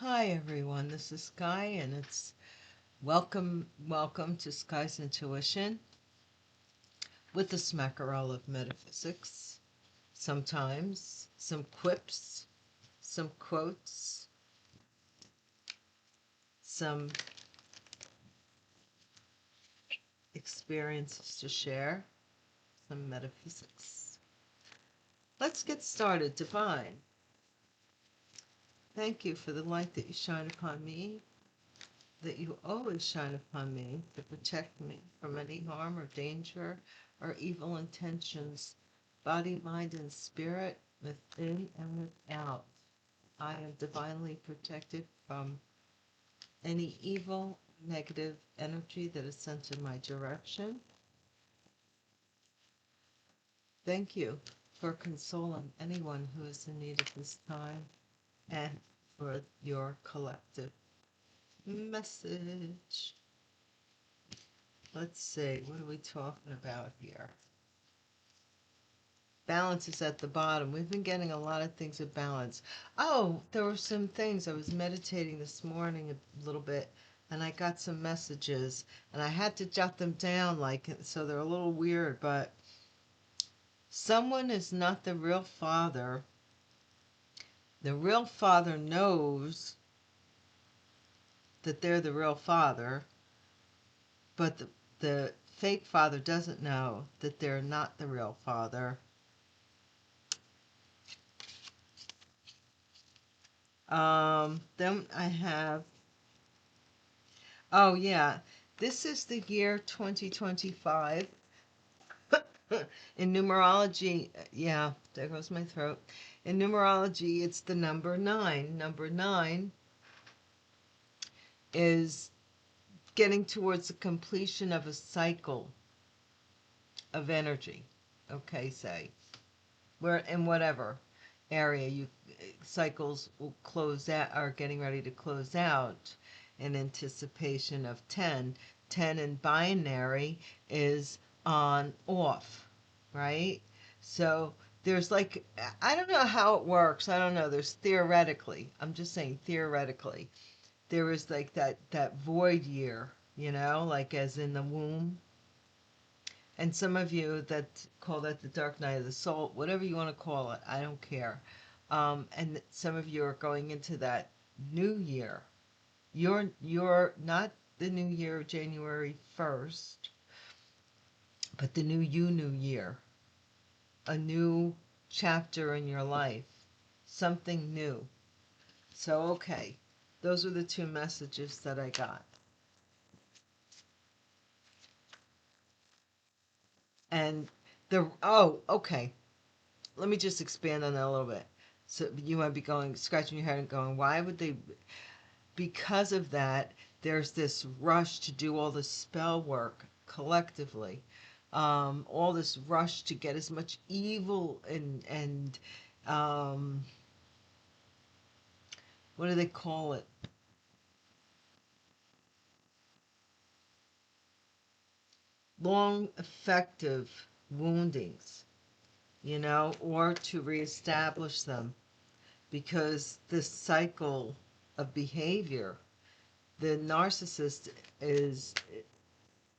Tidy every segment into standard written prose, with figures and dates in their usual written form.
Hi everyone, this is Sky and it's welcome to Sky's Intuition with the smackerel of metaphysics. Sometimes some quips, some quotes, some experiences to share, some metaphysics. Let's get started. Divine, thank you for the light that you shine upon me, that you always shine upon me to protect me from any harm or danger or evil intentions, body, mind, and spirit, within and without. I am divinely protected from any evil, negative energy that is sent in my direction. Thank you for consoling anyone who is in need of this time and for your collective message. Let's see, what are we talking about here? Balance is at the bottom. We've been getting a lot of things of balance. Oh, there were some things. I was meditating this morning a little bit, and I got some messages, and I had to jot them down, so they're a little weird, but someone is not the real father. The real father knows that they're the real father, but the fake father doesn't know that they're not the real father. Then I have, oh yeah, this is the year 2025. In numerology, yeah, there goes my throat. In numerology, it's the number 9. Number 9 is getting towards the completion of a cycle of energy. Okay, say, where in whatever area you cycles will close out, are getting ready to close out in anticipation of 10. 10 in binary is on off, right? So there's like, I don't know how it works. I don't know. There's theoretically, I'm just saying theoretically, there is like that void year, like as in the womb. And some of you that call that the dark night of the soul, whatever you want to call it, I don't care. And some of you are going into that new year. You're not the new year, January 1st, but the new year. A new chapter in your life. Something new. So, okay. Those are the two messages that I got. And okay. Let me just expand on that a little bit. So you might be going, scratching your head and going, why would they? Because of that, there's this rush to do all the spell work collectively. All this rush to get as much evil and what do they call it? Long, effective woundings, or to reestablish them, because this cycle of behavior, the narcissist is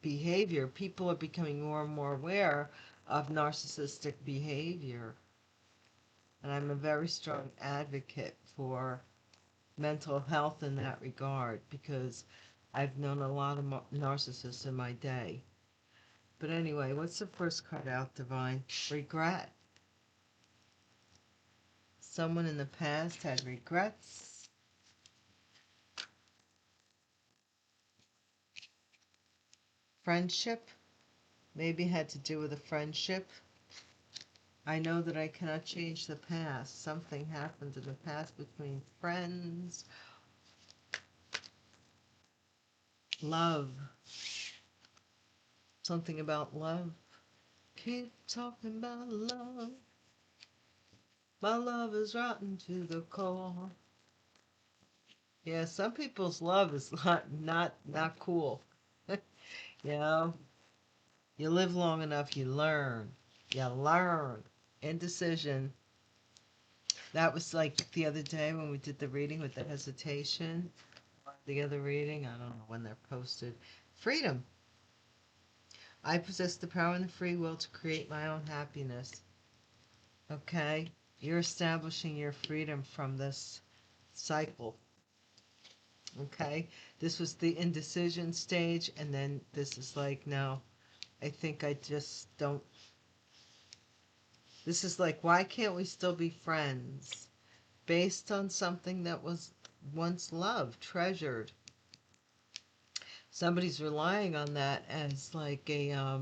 behavior, people are becoming more and more aware of narcissistic behavior. And I'm a very strong advocate for mental health in that regard, because I've known a lot of narcissists in my day. But anyway, what's the first card out, Divine? Regret. Someone in the past had regrets. Friendship. Maybe had to do with a friendship. I know that I cannot change the past. Something happened in the past between friends. Love. Something about love. Keep talking about love. My love is rotten to the core. Yeah, some people's love is not cool. You know, you live long enough, you learn. You learn. Indecision. That was like the other day when we did the reading with the hesitation. The other reading, I don't know when they're posted. Freedom. I possess the power and the free will to create my own happiness. Okay? You're establishing your freedom from this cycle. Okay? This was the indecision stage, and then this is like, no, I think I just don't. This is like, why can't we still be friends? Based on something that was once loved, treasured. Somebody's relying on that as like a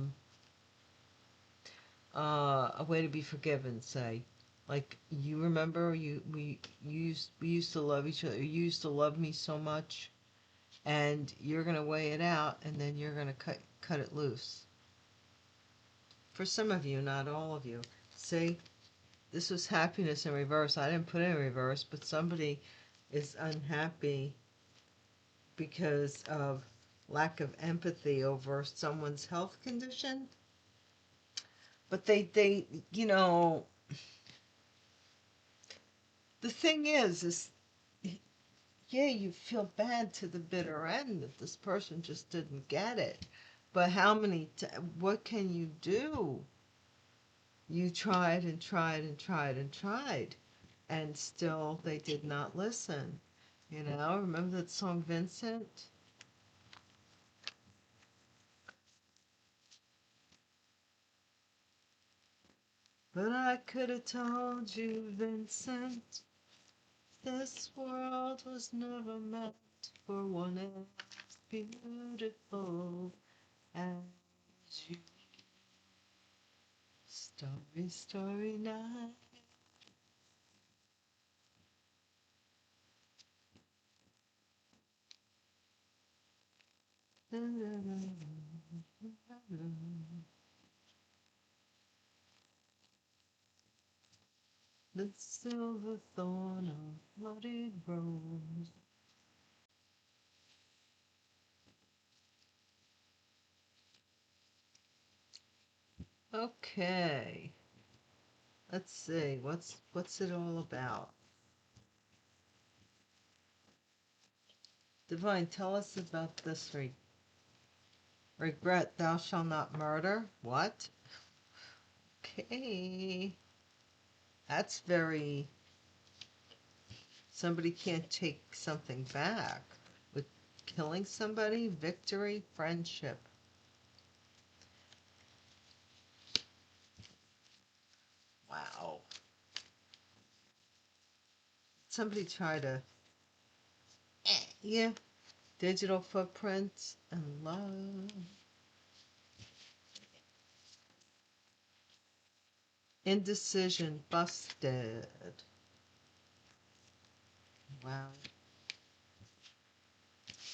way to be forgiven, say. Like, you remember we used to love each other. You used to love me so much, and you're gonna weigh it out, and then you're gonna cut it loose. For some of you, not all of you. See, this was happiness in reverse. I didn't put it in reverse, but somebody is unhappy because of lack of empathy over someone's health condition. But they, the thing is, yeah, you feel bad to the bitter end that this person just didn't get it. But what can you do? You tried and tried and tried and tried, and still they did not listen. Remember that song, Vincent? But I could have told you, Vincent, this world was never meant for one as beautiful as you. Starry, starry night. The silver thorn of bloody rose. Okay, let's see. What's it all about? Divine, tell us about this regret. Thou shalt not murder. What? Okay, that's very. Somebody can't take something back with killing somebody. Victory, friendship. Wow. Somebody try to. Yeah. Digital footprints and love. Indecision busted. Wow.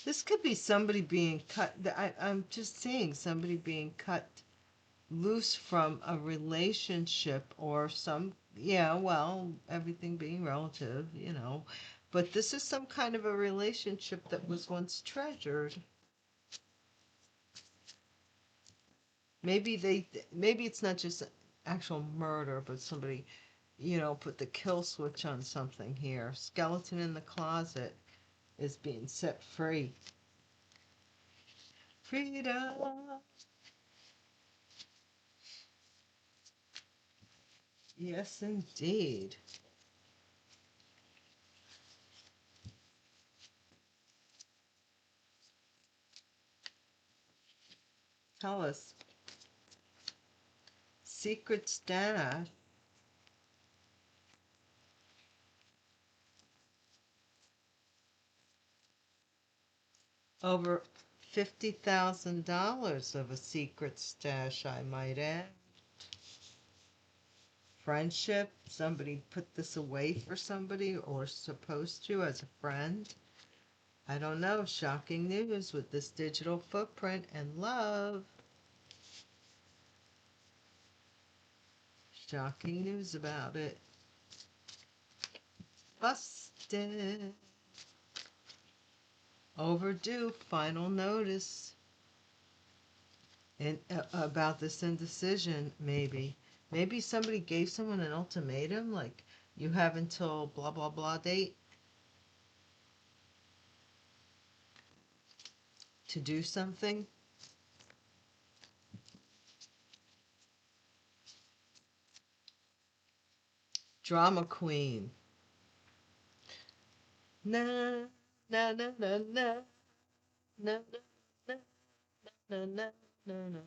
This could be somebody being cut. I'm just seeing somebody being cut loose from a relationship or yeah, well, everything being relative. But this is some kind of a relationship that was once treasured. Maybe it's not just actual murder, but somebody, put the kill switch on something here. Skeleton in the closet is being set free. Freedom. Yes, indeed. Tell us. Secret stash. Over $50,000 of a secret stash, I might add. Friendship. Somebody put this away for somebody or supposed to as a friend. I don't know. Shocking news with this digital footprint and love. Shocking news about it. Busted. Overdue. Final notice. And about this indecision, maybe. Maybe somebody gave someone an ultimatum, like, You have until blah blah blah date to do something. Drama queen. Na na na na na na na na na na na.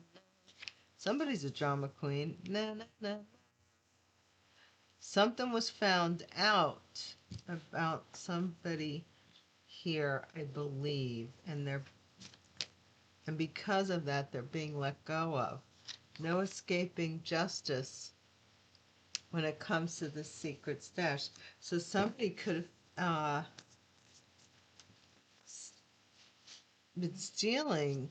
Somebody's a drama queen. Na na na. Something was found out about somebody here, I believe, and because of that, they're being let go of. No escaping justice when it comes to the secret stash. So somebody could have been stealing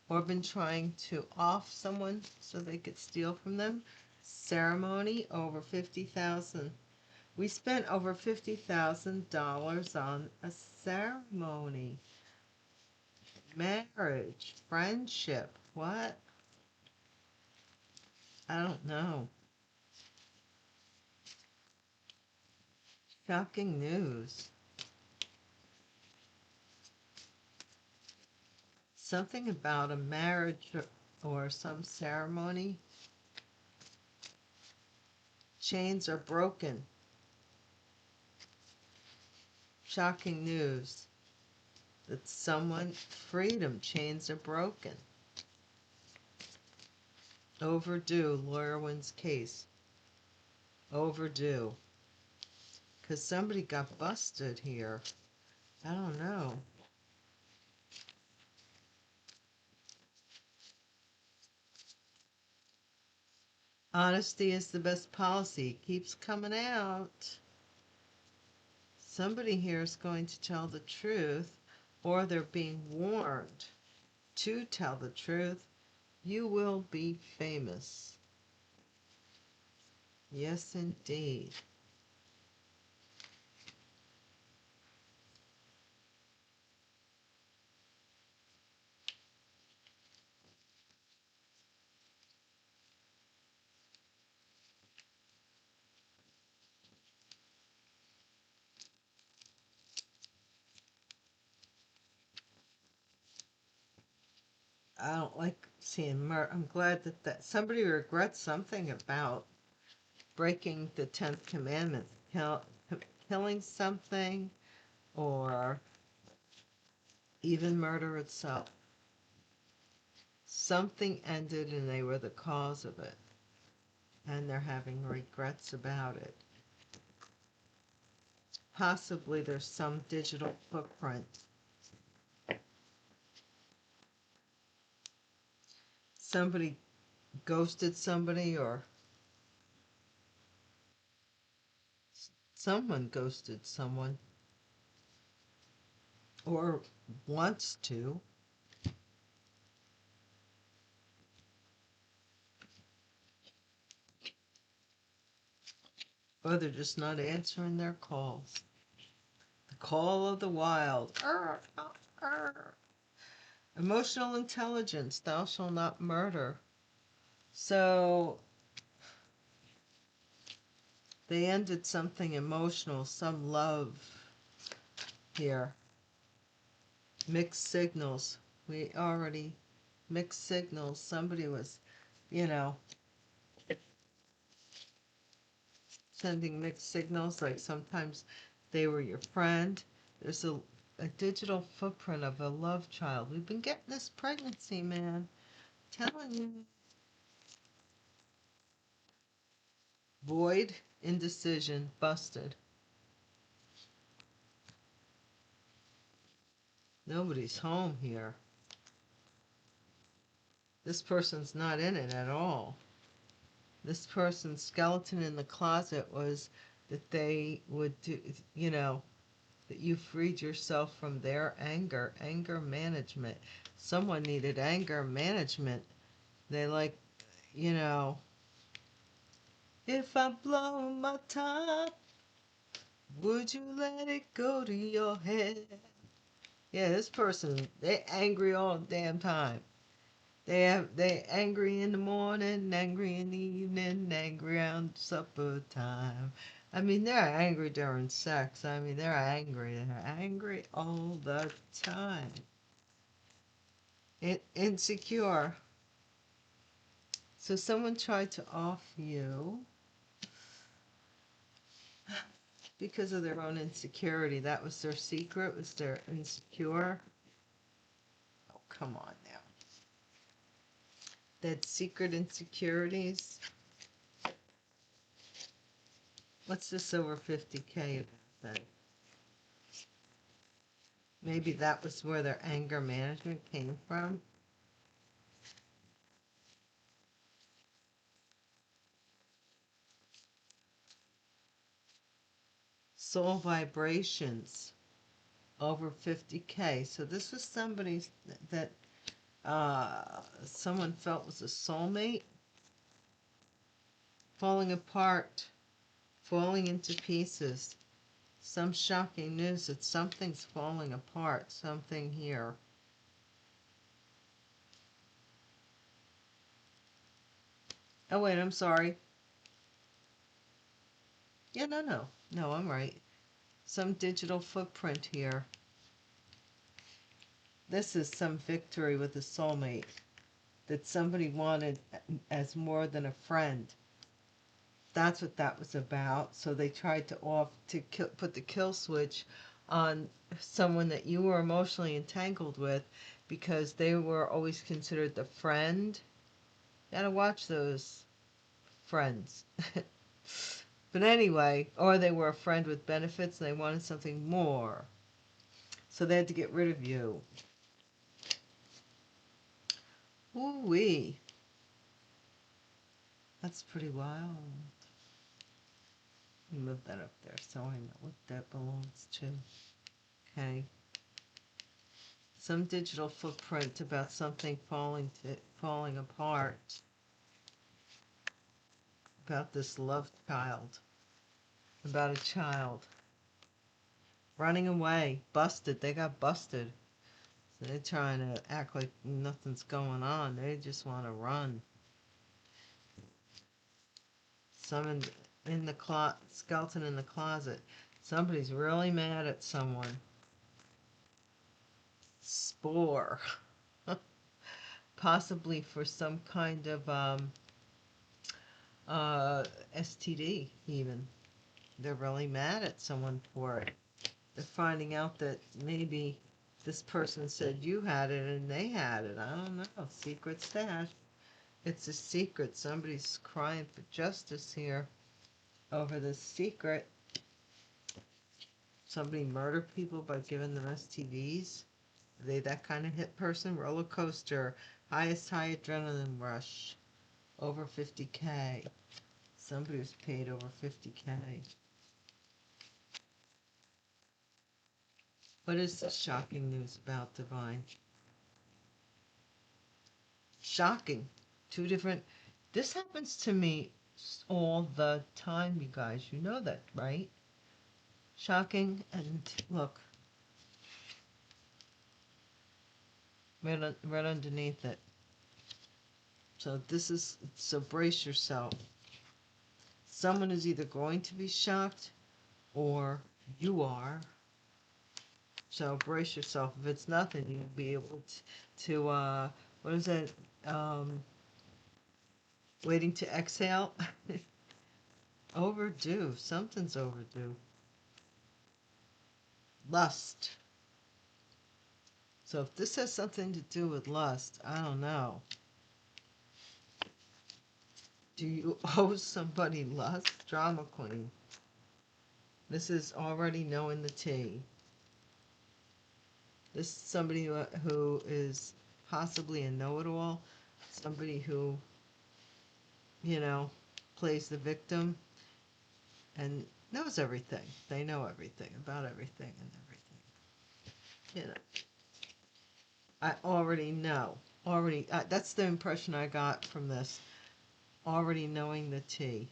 or been trying to off someone so they could steal from them. Ceremony over 50,000. We spent over $50,000 on a ceremony. Marriage, friendship, what? I don't know. Shocking news. Something about a marriage or some ceremony. Chains are broken. Shocking news that someone, freedom, chains are broken. Overdue, lawyer wins case. Overdue. Because somebody got busted here. I don't know. Honesty is the best policy. Keeps coming out. Somebody here is going to tell the truth, or they're being warned to tell the truth. You will be famous. Yes, indeed. I don't like seeing murder. I'm glad that somebody regrets something about breaking the 10th commandment, killing something, or even murder itself. Something ended and they were the cause of it, and they're having regrets about it. Possibly there's some digital footprint. Somebody ghosted somebody, or someone ghosted someone, or wants to. Or they're just not answering their calls. The call of the wild. Arr, arr, arr. Emotional intelligence. Thou shalt not murder. So they ended something emotional, some love here. Mixed signals. We already mixed signals. Somebody was, you know, sending mixed signals. Like sometimes they were your friend. There's a digital footprint of a love child. We've been getting this pregnancy, man. Telling you. Void, indecision, busted. Nobody's home here. This person's not in it at all. This person's skeleton in the closet was that they would do, you know, that you freed yourself from their anger management. Someone needed anger management. They like, you know, if I blow my top, would you let it go to your head? Yeah, this person, they angry all the damn time. They angry in the morning, angry in the evening, angry on supper time. I mean, they're angry during sex. I mean, they're angry. They're angry all the time. Insecure. So someone tried to off you because of their own insecurity. That was their secret, was their insecure. Oh, come on now. They had secret insecurities. What's this over 50K about then? Maybe that was where their anger management came from. Soul vibrations over 50K. So this was somebody that someone felt was a soulmate, falling apart, falling into pieces. Some shocking news that something's falling apart, something here. Oh, wait, I'm sorry. Yeah, no. No, I'm right. Some digital footprint here. This is some victory with a soulmate that somebody wanted as more than a friend. That's what that was about. So they tried to put the kill switch on someone that you were emotionally entangled with because they were always considered the friend. You gotta watch those friends. But anyway, or they were a friend with benefits and they wanted something more. So they had to get rid of you. Ooh-wee. That's pretty wild. Move that up there so I know what that belongs to. Okay. Some digital footprint about something falling apart. About this loved child. About a child. Running away. Busted. They got busted. So they're trying to act like nothing's going on. They just want to run. Someone in the skeleton in the closet. Somebody's really mad at someone. Spore. Possibly for some kind of STD even. They're really mad at someone for it. They're finding out that maybe this person said you had it and they had it. I don't know. Secret stash. It's a secret. Somebody's crying for justice here over this secret. Somebody murdered people by giving them STDs. Are they that kind of hit person? Roller coaster. Highest high adrenaline rush. Over 50K. Somebody was paid over 50K. What is the shocking news about, Divine? Shocking. Two different. This happens to me all the time, you guys. You know that, right? Shocking. And look, right underneath it. So brace yourself. Someone is either going to be shocked or you are. So brace yourself. If it's nothing, you'll be able to what is it? Waiting to exhale. Overdue. Something's overdue. Lust. So if this has something to do with lust, I don't know. Do you owe somebody lust? Drama queen. This is already knowing the tea. This is somebody who is possibly a know-it-all. Somebody who, you know, plays the victim and knows everything. They know everything about everything and everything. You know, I already know. Already, that's the impression I got from this. Already knowing the tea.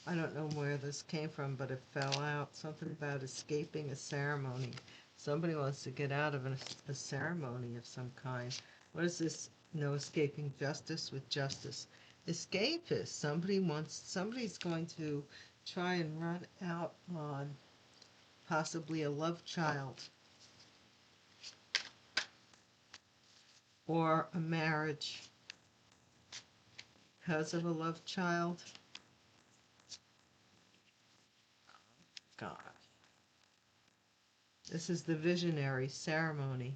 I don't know where this came from, but it fell out. Something about escaping a ceremony. Somebody wants to get out of a ceremony of some kind. What is this? No escaping justice with justice. Escapist. Somebody's going to try and run out on possibly a love child or a marriage because of a love child. God. This is the visionary ceremony.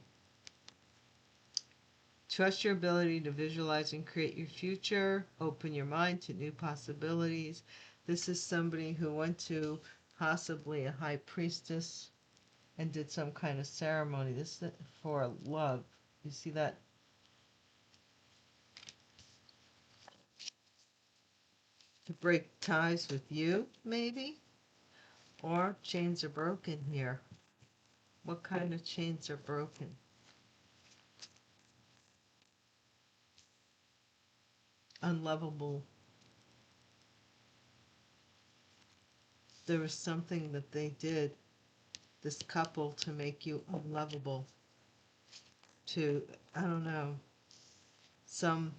Trust your ability to visualize and create your future. Open your mind to new possibilities. This is somebody who went to possibly a high priestess and did some kind of ceremony. This is for love. You see that? To break ties with you, maybe? Or chains are broken here. What kind of chains are broken? Unlovable. There was something that they did, this couple, to make you unlovable. To, I don't know, some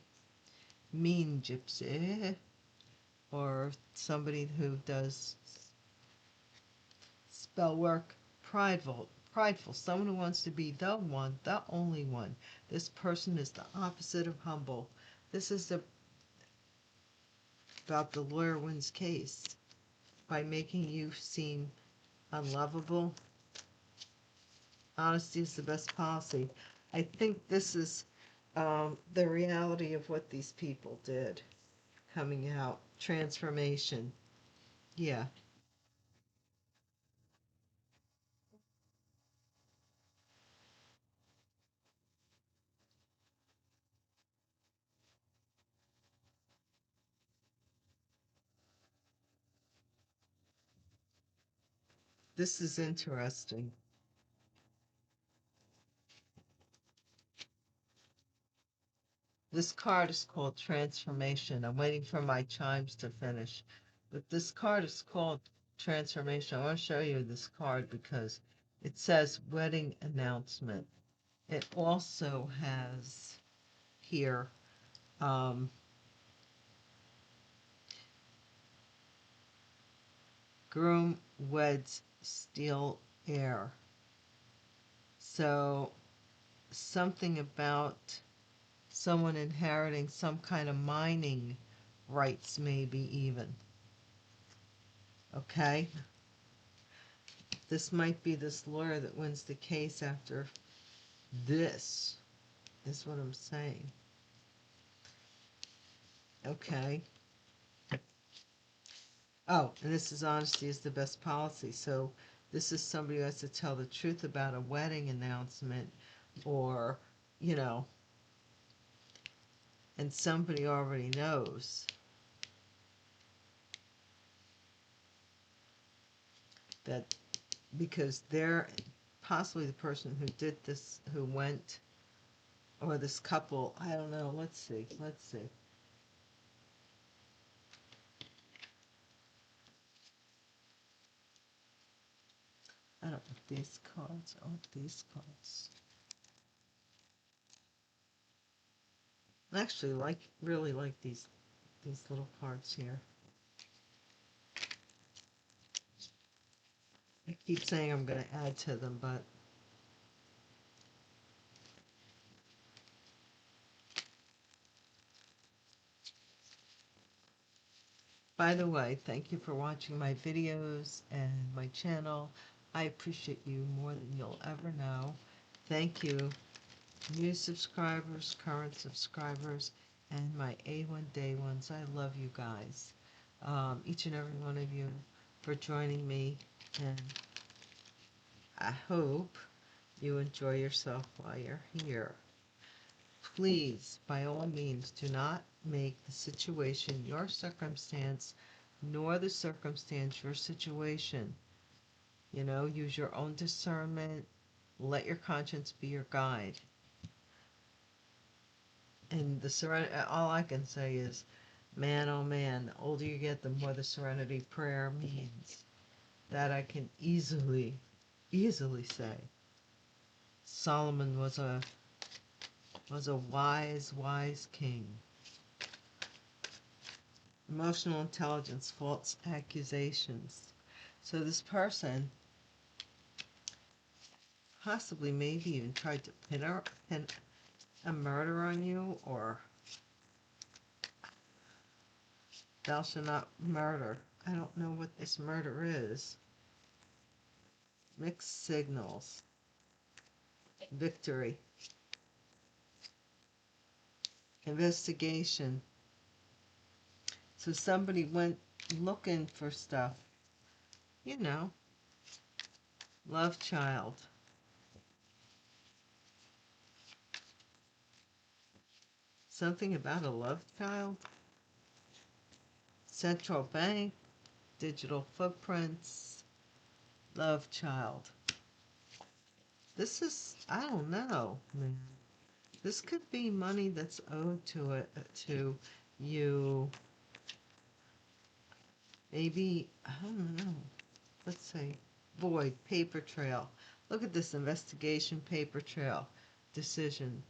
mean gypsy or somebody who does spell work, prideful, someone who wants to be the one, the only one. This person is the opposite of humble. This is about the lawyer wins case by making you seem unlovable. Honesty is the best policy. I think this is the reality of what these people did coming out. Transformation. Yeah. This is interesting. This card is called Transformation. I'm waiting for my chimes to finish. But this card is called Transformation. I want to show you this card because it says Wedding Announcement. It also has here Groom Weds Steel Air. So something about someone inheriting some kind of mining rights, maybe even. Okay? This might be this lawyer that wins the case after this, is what I'm saying. Okay. Oh, and this is honesty is the best policy. So this is somebody who has to tell the truth about a wedding announcement or, you know, and somebody already knows that because they're possibly the person who did this, who went, or this couple, I don't know, let's see. I don't want these cards, I want these cards. I actually really like these little cards here. I keep saying I'm going to add to them, but by the way, thank you for watching my videos and my channel. I appreciate you more than you'll ever know. Thank you, new subscribers, current subscribers, and my A1 day ones. I love you guys, each and every one of you, for joining me, and I hope you enjoy yourself while you're here. Please, by all means, do not make the situation your circumstance, nor the circumstance your situation. You know, use your own discernment. Let your conscience be your guide. And the serenity, all I can say is, man, oh man, the older you get, the more the serenity prayer means. That I can easily say. Solomon was a wise king. Emotional intelligence, false accusations. So this person possibly maybe even tried to pin a murder on you, or thou shalt not murder. I don't know what this murder is. Mixed signals. Victory. Investigation. So somebody went looking for stuff. You know, love child. Something about a love child. Central bank. Digital footprints. Love child. This is, I don't know, man. This could be money that's owed to you. Maybe, I don't know. Let's say void, paper trail. Look at this investigation, paper trail, decision.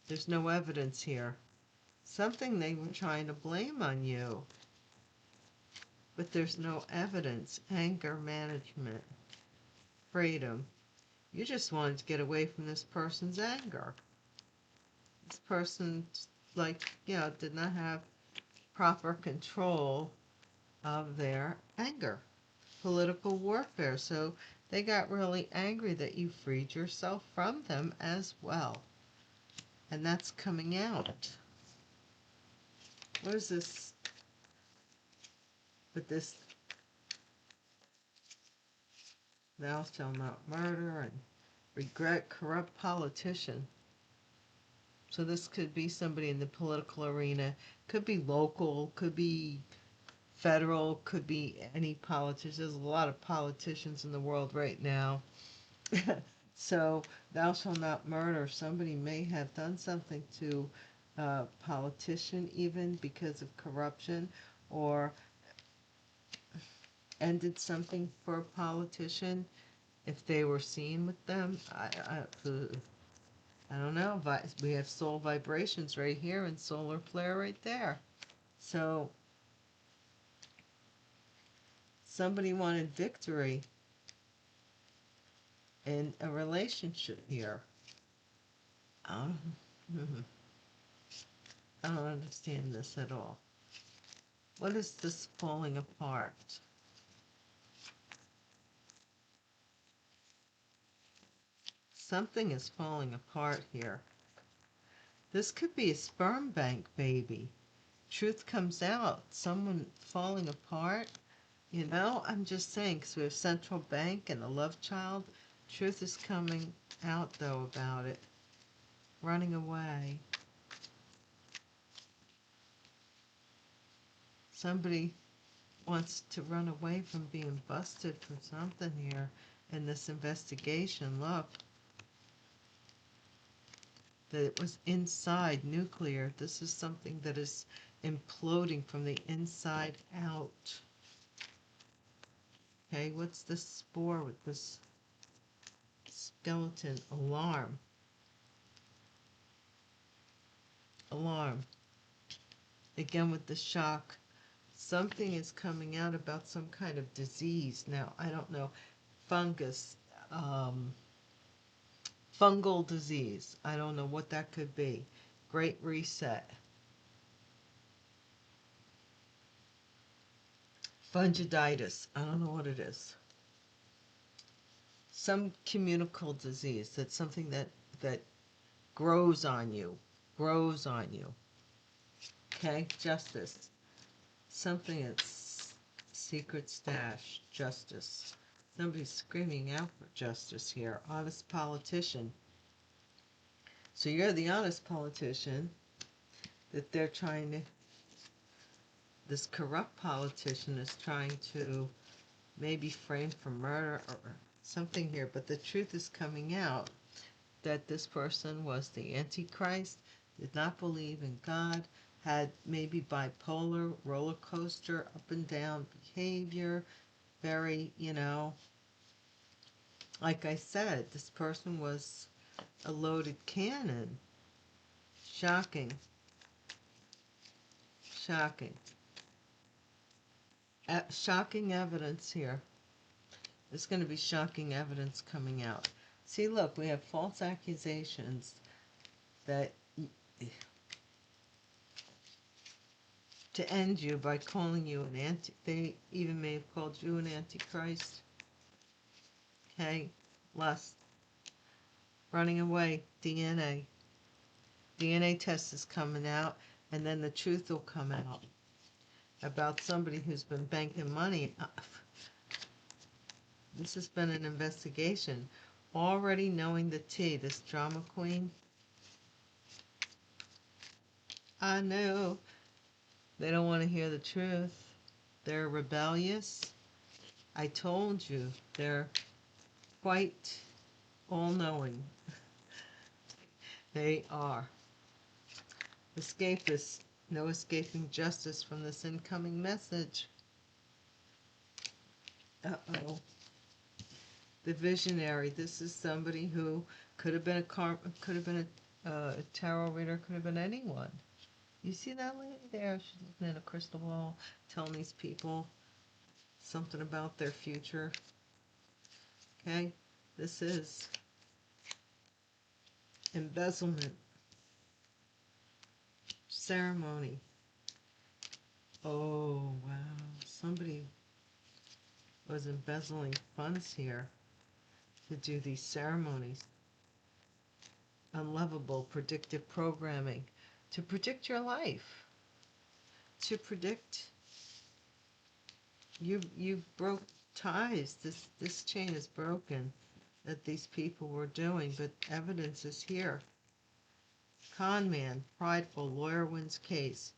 There's no evidence here. Something they were trying to blame on you, but there's no evidence. Anger management, freedom. You just wanted to get away from this person's anger. This person, like, did not have proper control of their anger. Political warfare. So they got really angry that you freed yourself from them as well. And that's coming out. What is this? With this, thou shalt not murder, and regret, corrupt politician. So this could be somebody in the political arena. Could be local, could be federal, could be any politician. There's a lot of politicians in the world right now. So, thou shalt not murder. Somebody may have done something to a politician, even because of corruption, or ended something for a politician if they were seen with them. I don't know. We have soul vibrations right here and solar flare right there. So, somebody wanted victory in a relationship here. I don't understand this at all. What is this falling apart? Something is falling apart here. This could be a sperm bank baby. Truth comes out. Someone falling apart. I'm just saying, because we have central bank and a love child. Truth is coming out, though, about it. Running away. Somebody wants to run away from being busted for something here in this investigation. Look. That it was inside, nuclear. This is something that is imploding from the inside out. Okay, what's this spore with this skeleton? Alarm. Alarm. Again with the shock. Something is coming out about some kind of disease. Now, I don't know. Fungus. Fungal disease. I don't know what that could be. Great reset. Fungiditis. I don't know what it is. Some communicable disease. That's something that grows on you. Grows on you. Okay? Justice. Something that's secret stash. Justice. Somebody's screaming out for justice here. Honest politician. So you're the honest politician that they're trying to, this corrupt politician is trying to maybe frame for murder or something here, but the truth is coming out that this person was the Antichrist, did not believe in God, had maybe bipolar, roller coaster, up and down behavior, very, Like I said, this person was a loaded cannon. Shocking. Shocking. Shocking evidence here. There's going to be shocking evidence coming out. See, look, we have false accusations that to end you by calling you an they even may have called you an antichrist. Okay, lust, running away, DNA. DNA test is coming out, and then the truth will come out about somebody who's been banking money. This has been an investigation. Already knowing the tea, this drama queen. I know they don't want to hear the truth. They're rebellious. I told you, they're quite all-knowing. They are. Escapists. No escaping justice from this incoming message. Uh-oh. The visionary. This is somebody who could have been a tarot reader, could have been anyone. You see that lady there? She's looking at a crystal ball, telling these people something about their future. Okay? This is embezzlement. Ceremony. Oh, wow. Somebody was embezzling funds here to do these ceremonies. Unlovable predictive programming. To predict your life. To predict you broke ties. This chain is broken that these people were doing, but evidence is here. Con man, prideful, lawyer wins case.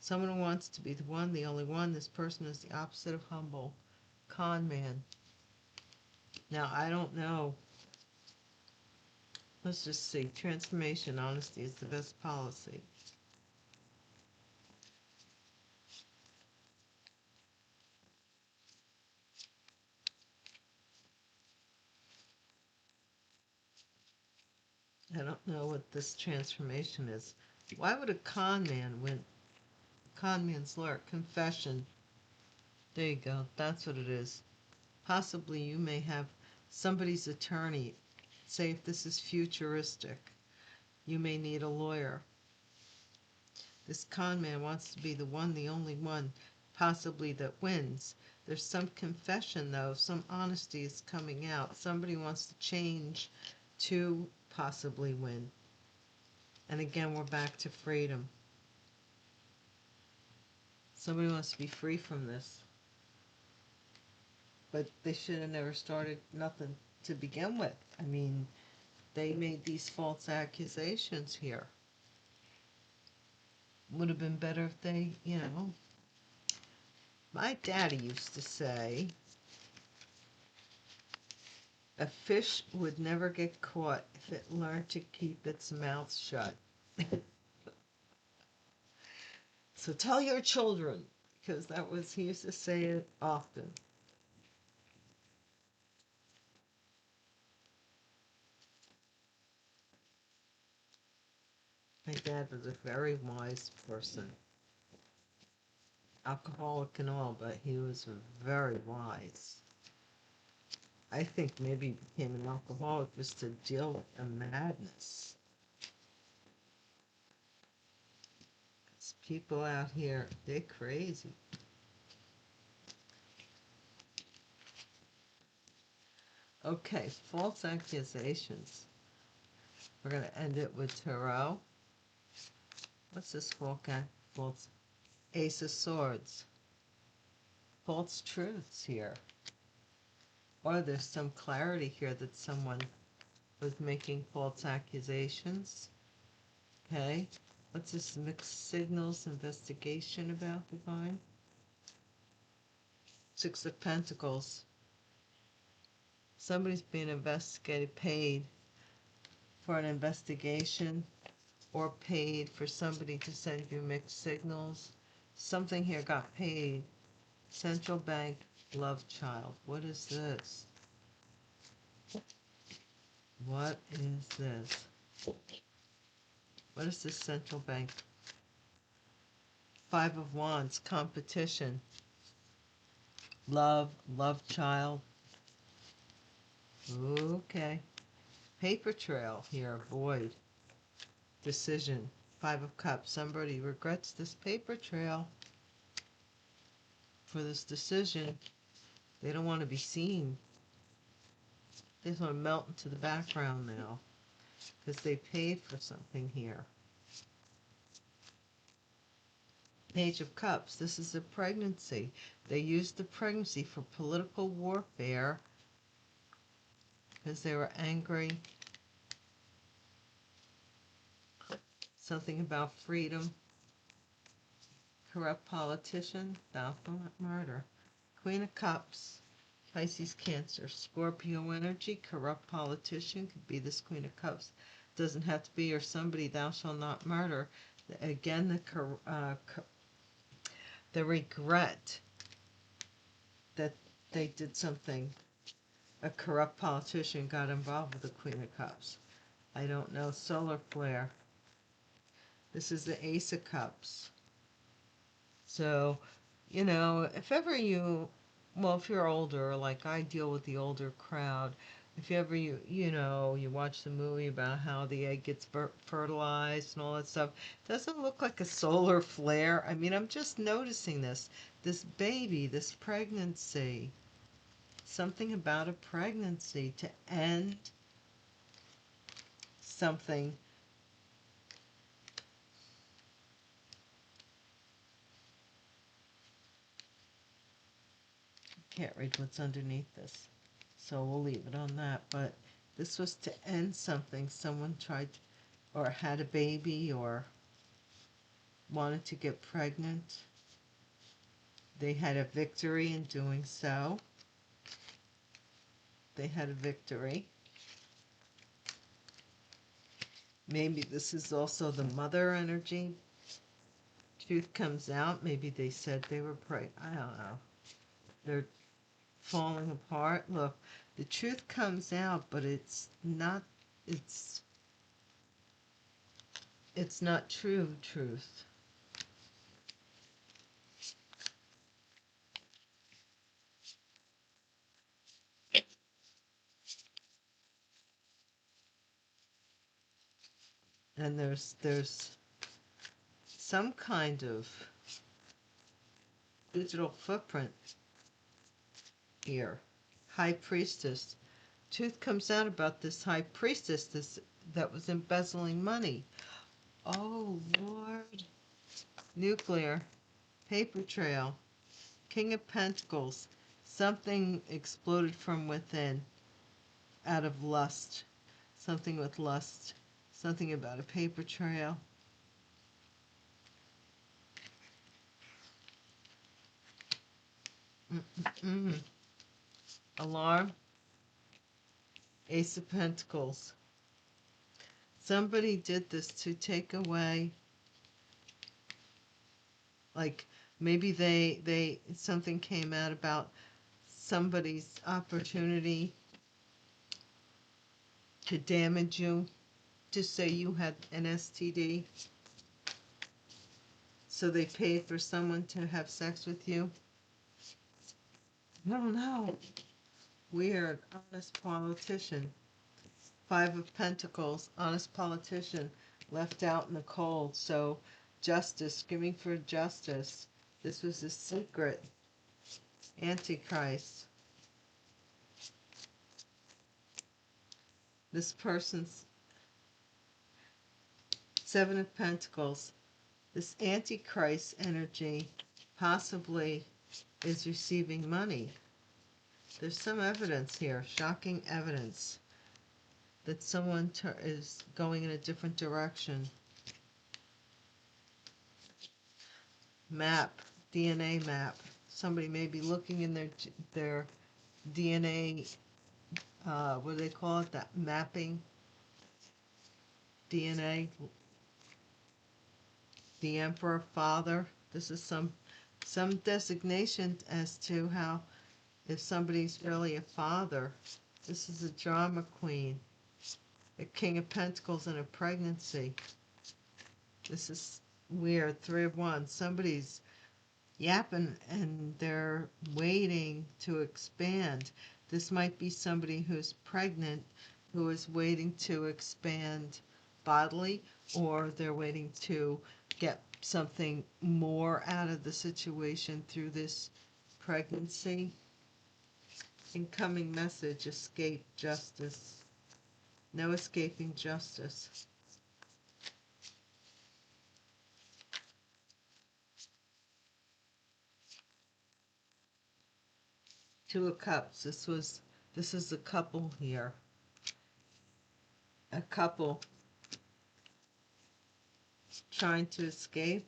Someone who wants to be the one, the only one. This person is the opposite of humble. Con man. Now, I don't know. Let's just see. Transformation, honesty is the best policy. I don't know what this transformation is. Why would a con man win? Con man's lawyer. Confession. There you go. That's what it is. Possibly you may have somebody's attorney. Say if this is futuristic, you may need a lawyer. This con man wants to be the one, the only one, possibly that wins. There's some confession, though. Some honesty is coming out. Somebody wants to change to possibly win. And again, we're back to freedom. Somebody wants to be free from this. But they should have never started nothing to begin with. I mean, they made these false accusations here. Would have been better if they, my daddy used to say, a fish would never get caught if it learned to keep its mouth shut. So tell your children, because he used to say it often. My dad was a very wise person. Alcoholic and all, but he was very wise. I think maybe he became an alcoholic just to deal with the madness. These people out here, they're crazy. Okay, false accusations. We're going to end it with tarot. What's this false? Ace of Swords. False truths here. Or there's some clarity here that someone was making false accusations. Okay. What's this mixed signals investigation about, Divine? Six of Pentacles. Somebody's being investigated, paid for an investigation, or paid for somebody to send you mixed signals. Something here got paid. Central Bank Love Child. What is this? What is this? What is this central bank? Five of Wands, competition. Love child. Okay. Paper trail here, void. Decision. Five of Cups. Somebody regrets this paper trail for this decision. They don't want to be seen. They just want to melt into the background now because they paid for something here. Page of Cups. This is a pregnancy. They used the pregnancy for political warfare because they were angry. Something about freedom. Corrupt politician. Doubtful murder. Queen of Cups. Pisces, Cancer. Scorpio energy. Corrupt politician. Could be this Queen of Cups. Doesn't have to be or somebody. Thou shalt not murder. Again, the regret that they did something. A corrupt politician got involved with the Queen of Cups. I don't know. Solar flare. This is the Ace of Cups. So, if ever if you're older, like I deal with the older crowd, if ever you watch the movie about how the egg gets fertilized and all that stuff, doesn't look like a solar flare. I mean, I'm just noticing this baby, this pregnancy, something about a pregnancy to end something. Can't read what's underneath this, so we'll leave it on that. But this was to end something. Someone tried or had a baby or wanted to get pregnant. They had a victory in doing so. They had a victory. Maybe this is also the mother energy. Truth comes out. Maybe they said they were pregnant. I don't know. They're falling apart. Look, the truth comes out, but it's not true truth. And there's some kind of digital footprint here. High priestess. Truth comes out about this high priestess that was embezzling money. Oh, Lord. Nuclear. Paper trail. King of Pentacles. Something exploded from within out of lust. Something with lust. Something about a paper trail. Alarm. Ace of Pentacles. Somebody did this to take away, like maybe something came out about somebody's opportunity to damage you, to say you had an STD. So they paid for someone to have sex with you. I don't know. Weird. Honest politician. Five of Pentacles. Honest politician. Left out in the cold. So justice. Screaming for justice. This was a secret. Antichrist. This person's Seven of Pentacles. This Antichrist energy possibly is receiving money. There's some evidence here, shocking evidence, that someone is going in a different direction. Map, DNA map. Somebody may be looking in their DNA, what do they call it? That mapping DNA. The Emperor Father. This is some designation as to how, if somebody's really a father. This is a drama queen. A King of Pentacles and a pregnancy. This is weird. Three of Wands. Somebody's yapping and they're waiting to expand. This might be somebody who's pregnant who is waiting to expand bodily, or they're waiting to get something more out of the situation through this pregnancy. Incoming message: escape justice. No escaping justice. Two of Cups. This is a couple here. A couple trying to escape.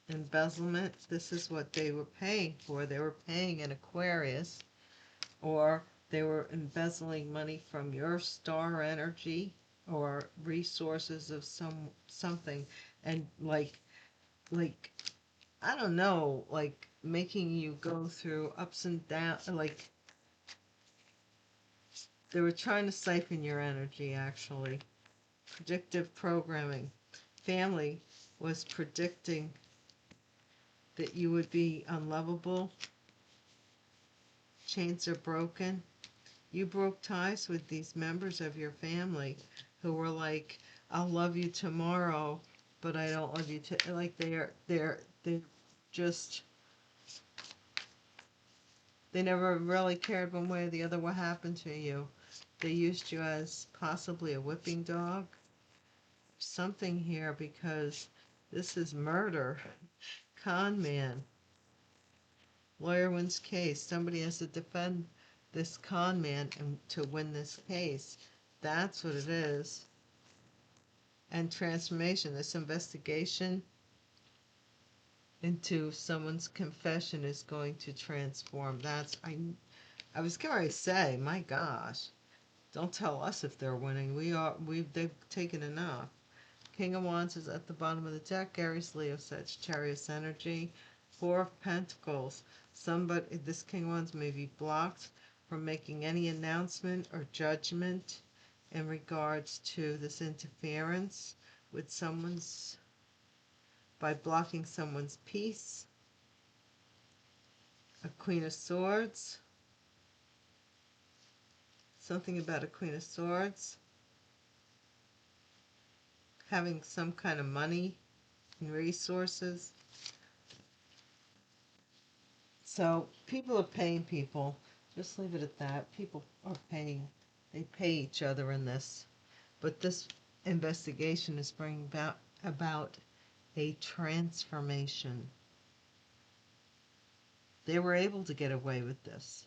Embezzlement. This is what they were paying for. They were paying an Aquarius, or they were embezzling money from your star energy or resources of something, and like I don't know, like making you go through ups and downs. Like they were trying to siphon your energy, actually. Predictive programming. Family was predicting that you would be unlovable. Chains are broken. You broke ties with these members of your family who were like, I'll love you tomorrow, but I don't love you like they're just, they never really cared one way or the other what happened to you. They used you as possibly a whipping dog. Something here, because this is murder. Con man. Lawyer wins case. Somebody has to defend this con man and to win this case. That's what it is. And transformation. This investigation into someone's confession is going to transform. I was going to say, my gosh, don't tell us if they're winning. They've taken enough. King of Wands is at the bottom of the deck. Aries, Leo, Sagittarius energy. Four of Pentacles. This King of Wands may be blocked from making any announcement or judgment in regards to this interference with by blocking someone's peace. A Queen of Swords. Something about a Queen of Swords. Having some kind of money and resources. So people are paying people. Just leave it at that. People are paying. They pay each other in this. But this investigation is bringing about a transformation. They were able to get away with this.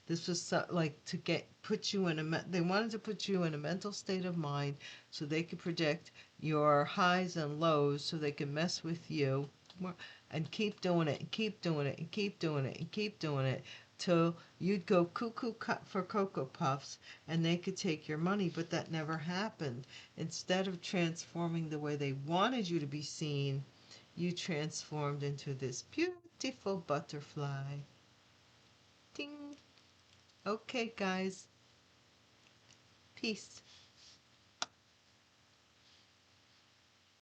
This was like to put you in they wanted to put you in a mental state of mind so they could predict your highs and lows, so they could mess with you and keep doing it and keep doing it and keep doing it and keep doing it till you'd go cuckoo for Cocoa Puffs and they could take your money. But that never happened. Instead of transforming the way they wanted you to be seen, you transformed into this beautiful butterfly. Ding. Okay, guys. Peace.